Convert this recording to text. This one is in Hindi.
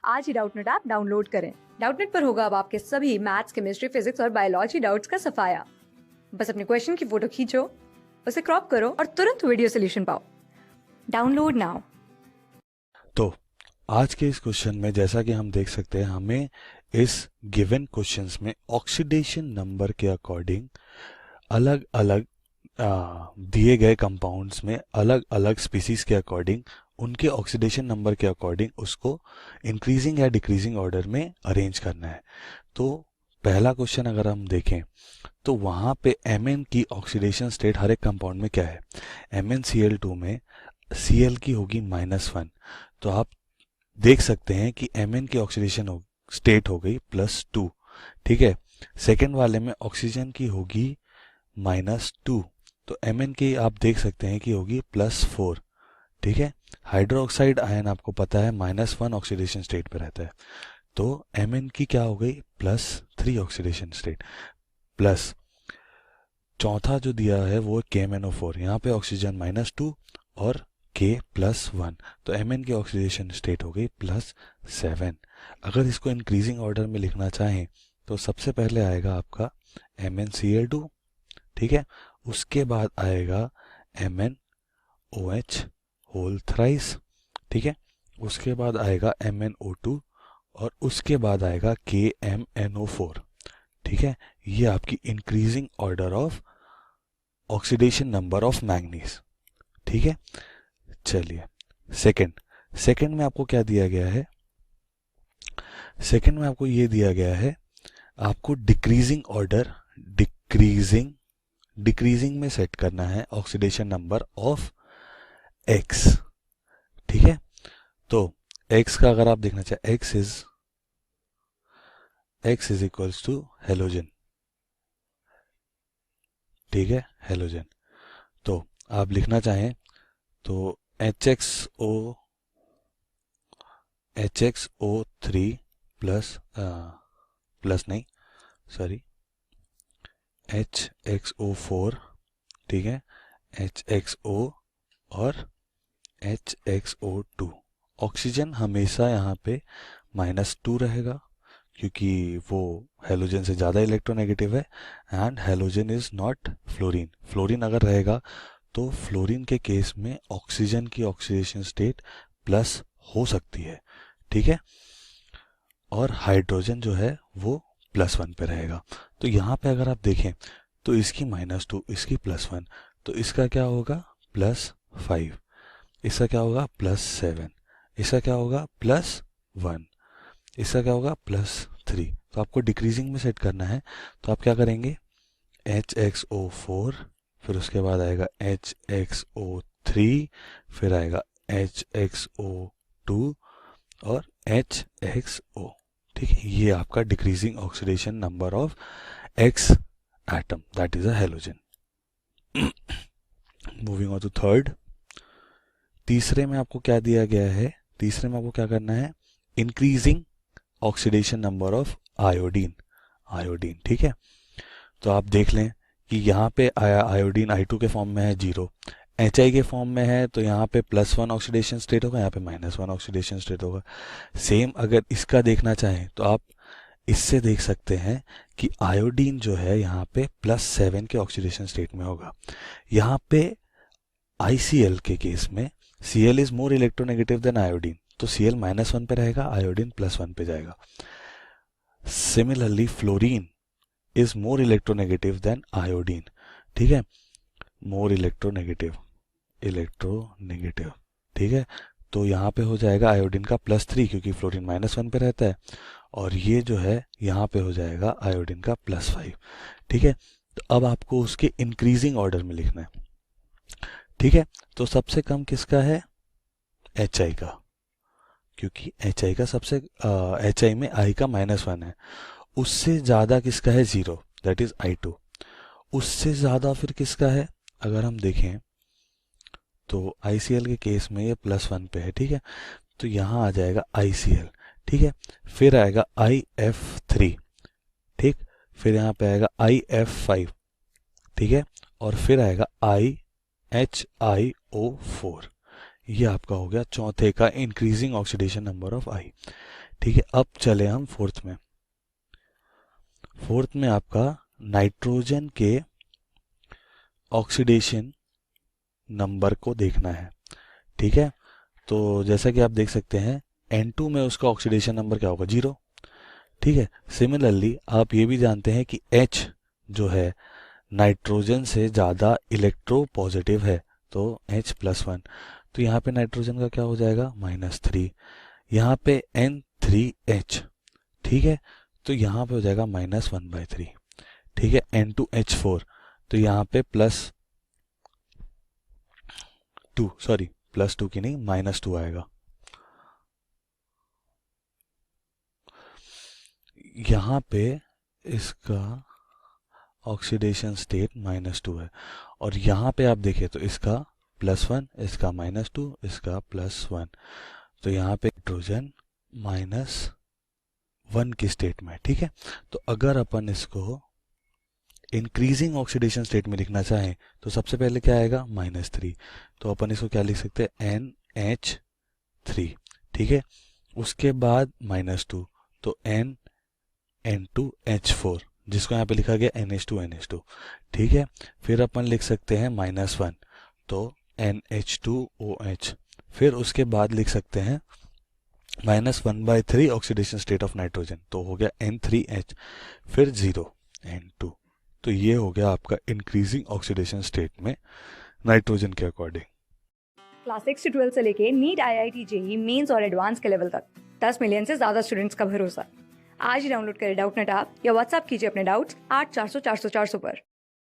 आज ही डाउटनेट ऐप डाउनलोड करें। डाउटनेट पर होगा अब आपके सभी मैथ्स, केमिस्ट्री, फिजिक्स और बायोलॉजी डाउट्स का सफाया। बस अपने क्वेश्चन की फोटो खींचो, उसे क्रॉप करो और तुरंत वीडियो सोल्यूशन पाओ। Download now. तो आज के इस क्वेश्चन में जैसा कि हम देख सकते हैं, हमें इस गिवन क्वेश्चंस में ऑक्सीडेशन नंबर के अकॉर्डिंग अलग अलग दिए गए कंपाउंड्स में अलग अलग स्पीसीज के अकॉर्डिंग उनके ऑक्सीडेशन नंबर के अकॉर्डिंग उसको इंक्रीजिंग या डिक्रीजिंग ऑर्डर में अरेंज करना है। तो पहला क्वेश्चन अगर हम देखें तो वहाँ पे Mn की ऑक्सीडेशन स्टेट हर एक कंपाउंड में क्या है। MnCl2 में Cl की होगी -1, तो आप देख सकते हैं कि Mn की ऑक्सीडेशन स्टेट हो गई +2। ठीक है, सेकेंड वाले में ऑक्सीजन की होगी -2, तो Mn की आप देख सकते हैं कि होगी +4। ठीक है, हाइड्रोक्साइड आयन आपको पता है -1 ऑक्सीडेशन स्टेट पे रहता है, तो Mn की क्या हो गई +3 ऑक्सीडेशन स्टेट। प्लस चौथा जो दिया है वो KMnO4, यहाँ पे ऑक्सीजन -2 और K+1, तो Mn की ऑक्सीडेशन स्टेट हो गई +7। अगर इसको इंक्रीजिंग ऑर्डर में लिखना चाहें तो सबसे पहले आएगा आपका MnCl2, ठीक है, उसके बाद आएगा MnOH होल थ्राइस, ठीक है, उसके बाद आएगा MnO2 और उसके बाद आएगा KMnO4। ठीक है, ये आपकी increasing order of oxidation number of manganese. ठीक है, चलिए सेकंड में आपको क्या दिया गया है। सेकंड में आपको ये दिया गया है, आपको डिक्रीजिंग ऑर्डर डिक्रीजिंग में सेट करना है ऑक्सीडेशन नंबर ऑफ एक्स। ठीक है, तो एक्स का अगर आप देखना चाहें, x is equals to halogen. ठीक है, हेलोजन, तो आप लिखना चाहें तो HXO3 प्लस नहीं सॉरी HXO4, ठीक है, HXO और HXO2। ऑक्सीजन हमेशा यहाँ पे -2 रहेगा क्योंकि वो हेलोजन से ज़्यादा इलेक्ट्रोनेगेटिव है, and halogen is not fluorine. Fluorine अगर रहेगा तो फ्लोरीन के केस में ऑक्सीजन की ऑक्सीडेशन स्टेट प्लस हो सकती है। ठीक है, और हाइड्रोजन जो है वो +1 पे रहेगा। तो यहाँ पे अगर आप देखें तो इसकी -2, इसकी +1, तो इसका क्या होगा +5, इसका क्या होगा +7, इसका क्या होगा +1, इसका क्या होगा +3। तो आपको डिक्रीजिंग में सेट करना है, तो आप क्या करेंगे HXO4, फिर उसके बाद आएगा HXO3, फिर आएगा HXO2 और HXO। ठीक है, ये आपका decreasing oxidation number of x atom, that is a halogen. Moving on to third. तीसरे में आपको क्या दिया गया है, तीसरे में आपको क्या करना है, increasing oxidation number of iodine. ठीक है, तो आप देख लें कि यहाँ पे आया आयोडीन I2 के फॉर्म में है 0, HI के फॉर्म में है तो यहाँ पे +1 ऑक्सीडेशन स्टेट होगा, यहाँ पे -1 ऑक्सीडेशन स्टेट होगा। सेम अगर इसका देखना चाहें तो आप इससे देख सकते हैं कि आयोडीन जो है यहाँ पे +7 के ऑक्सीडेशन स्टेट में होगा। यहाँ पे ICL के केस में Cl is more electronegative than iodine, तो Cl -1 पे रहेगा, आयोडीन +1 पे जाएगा। Similarly fluorine is more electronegative than iodine. ठीक है, मोर इलेक्ट्रोनेगेटिव, ठीक है, तो यहाँ पे हो जाएगा आयोडीन का +3 क्योंकि फ्लोरीन -1 पे रहता है, और ये जो है यहाँ पे हो जाएगा आयोडीन का +5। ठीक है, तो अब आपको उसके इंक्रीजिंग ऑर्डर में लिखना है। ठीक है, तो सबसे कम किसका है, HI का, क्योंकि HI का सबसे HI में I का -1 है। उससे ज़्यादा किसका है 0, दैट इज I2। उससे ज़्यादा फिर किसका है, अगर हम देखें तो ICL के केस में ये +1 पे है। ठीक है, तो यहाँ आ जाएगा ICL। ठीक है, फिर आएगा IF3, ठीक, फिर यहाँ पे आएगा IF5, ठीक है, और फिर आएगा HiO4। ये आपका हो गया चौथे का increasing oxidation number of I। ठीक है, अब चले हम फोर्थ में। फोर्थ में आपका नाइट्रोजन के ऑक्सीडेशन नंबर को देखना है। ठीक है, तो जैसा कि आप देख सकते हैं N2 में उसका ऑक्सीडेशन नंबर क्या होगा, 0। ठीक है, सिमिलरली आप ये भी जानते हैं कि H जो है नाइट्रोजन से ज़्यादा इलेक्ट्रो पॉजिटिव है, तो H+1, तो यहाँ पे नाइट्रोजन का क्या हो जाएगा, -3। यहाँ पे N3H, ठीक है, तो यहाँ पे हो जाएगा -1/3। ठीक है, N2H4, तो यहाँ पे +2 की नहीं, -2 आएगा। यहाँ पे इसका ऑक्सीडेशन स्टेट -2 है, और यहाँ पे आप देखें तो इसका +1, इसका -2, इसका +1, तो यहाँ पे नाइट्रोजन -1 की स्टेट में। ठीक है, तो अगर अपन इसको इंक्रीजिंग ऑक्सीडेशन स्टेट में लिखना चाहें तो सबसे पहले क्या आएगा, -3, तो अपन इसको क्या लिख सकते हैं, NH3। ठीक है, उसके बाद -2, तो N2H4, जिसको यहाँ पे लिखा गया NH2। ठीक है, फिर अपन लिख सकते हैं -1, तो NH2OH, फिर उसके बाद लिख सकते हैं -1/3 ऑक्सीडेशन स्टेट ऑफ नाइट्रोजन, तो हो गया N3H, फिर 0 N2। तो ये हो गया आपका इंक्रीजिंग ऑक्सीडेशन स्टेट में नाइट्रोजन के अकॉर्डिंग। क्लास 6 से 12 से लेके नीट, IIT, जेई मेंस और एडवांस के लेवल तक 10 मिलियन से ज्यादा स्टूडेंट्स का भरोसा। आज ही डाउनलोड करें डाउटनेट ऐप या व्हाट्सएप कीजिए अपने डाउट्स 8400 400 400 पर।